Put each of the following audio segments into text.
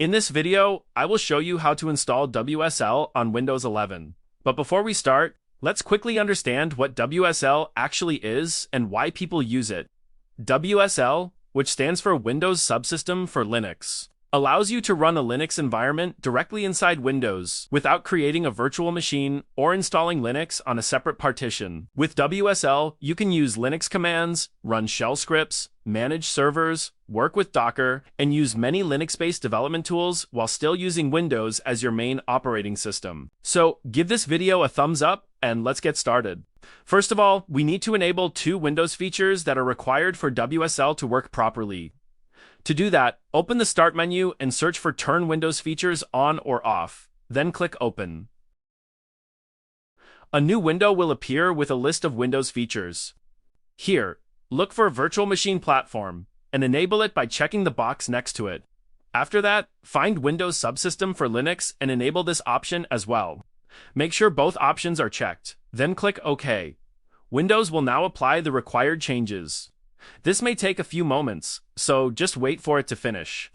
In this video, I will show you how to install WSL on Windows 11. But before we start, let's quickly understand what WSL actually is and why people use it. WSL, which stands for Windows Subsystem for Linux, allows you to run a Linux environment directly inside Windows without creating a virtual machine or installing Linux on a separate partition. With WSL, you can use Linux commands, run shell scripts, manage servers, work with Docker, and use many Linux-based development tools while still using Windows as your main operating system. So give this video a thumbs up and let's get started. First of all, we need to enable two Windows features that are required for WSL to work properly. To do that, open the Start menu and search for Turn Windows Features on or off, then click Open. A new window will appear with a list of Windows features. Here, look for Virtual Machine Platform and enable it by checking the box next to it. After that, find Windows Subsystem for Linux and enable this option as well. Make sure both options are checked, then click OK. Windows will now apply the required changes. This may take a few moments, so just wait for it to finish.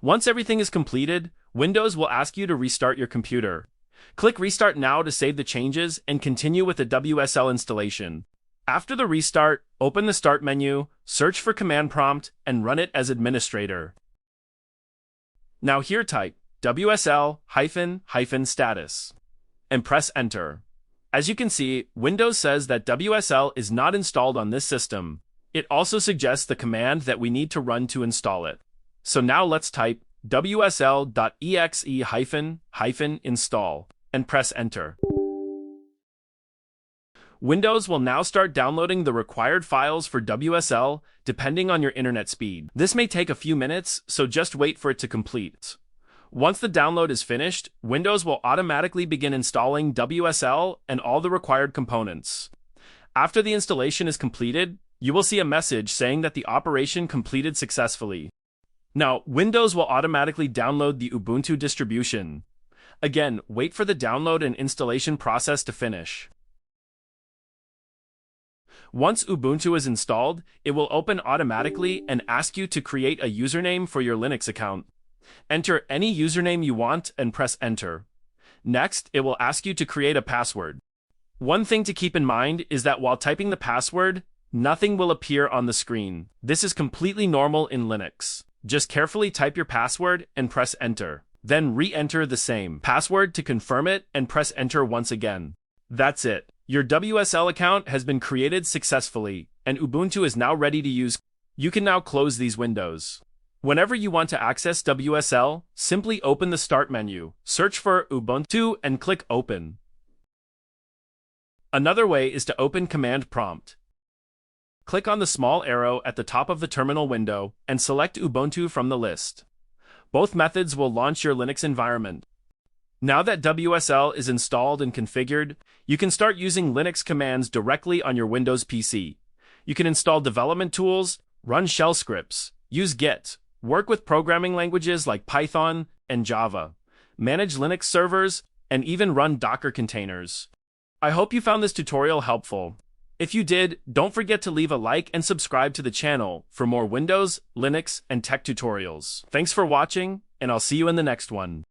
Once everything is completed, Windows will ask you to restart your computer. Click Restart Now to save the changes and continue with the WSL installation. After the restart, open the Start menu, search for Command Prompt, and run it as administrator. Now here type WSL-status and press Enter. As you can see, Windows says that WSL is not installed on this system. It also suggests the command that we need to run to install it. So now let's type wsl.exe-install and press Enter. Windows will now start downloading the required files for WSL depending on your internet speed. This may take a few minutes, so just wait for it to complete. Once the download is finished, Windows will automatically begin installing WSL and all the required components. After the installation is completed, you will see a message saying that the operation completed successfully. Now, Windows will automatically download the Ubuntu distribution. Again, wait for the download and installation process to finish. Once Ubuntu is installed, it will open automatically and ask you to create a username for your Linux account. Enter any username you want and press Enter. Next, it will ask you to create a password. One thing to keep in mind is that while typing the password, nothing will appear on the screen. This is completely normal in Linux. Just carefully type your password and press Enter. Then re-enter the same password to confirm it and press Enter once again. That's it. Your WSL account has been created successfully, and Ubuntu is now ready to use. You can now close these windows. Whenever you want to access WSL, simply open the Start menu, search for Ubuntu, and click Open. Another way is to open Command Prompt. Click on the small arrow at the top of the terminal window and select Ubuntu from the list. Both methods will launch your Linux environment. Now that WSL is installed and configured, you can start using Linux commands directly on your Windows PC. You can install development tools, run shell scripts, use Git, work with programming languages like Python and Java, manage Linux servers, and even run Docker containers. I hope you found this tutorial helpful. If you did, don't forget to leave a like and subscribe to the channel for more Windows, Linux, and tech tutorials. Thanks for watching, and I'll see you in the next one.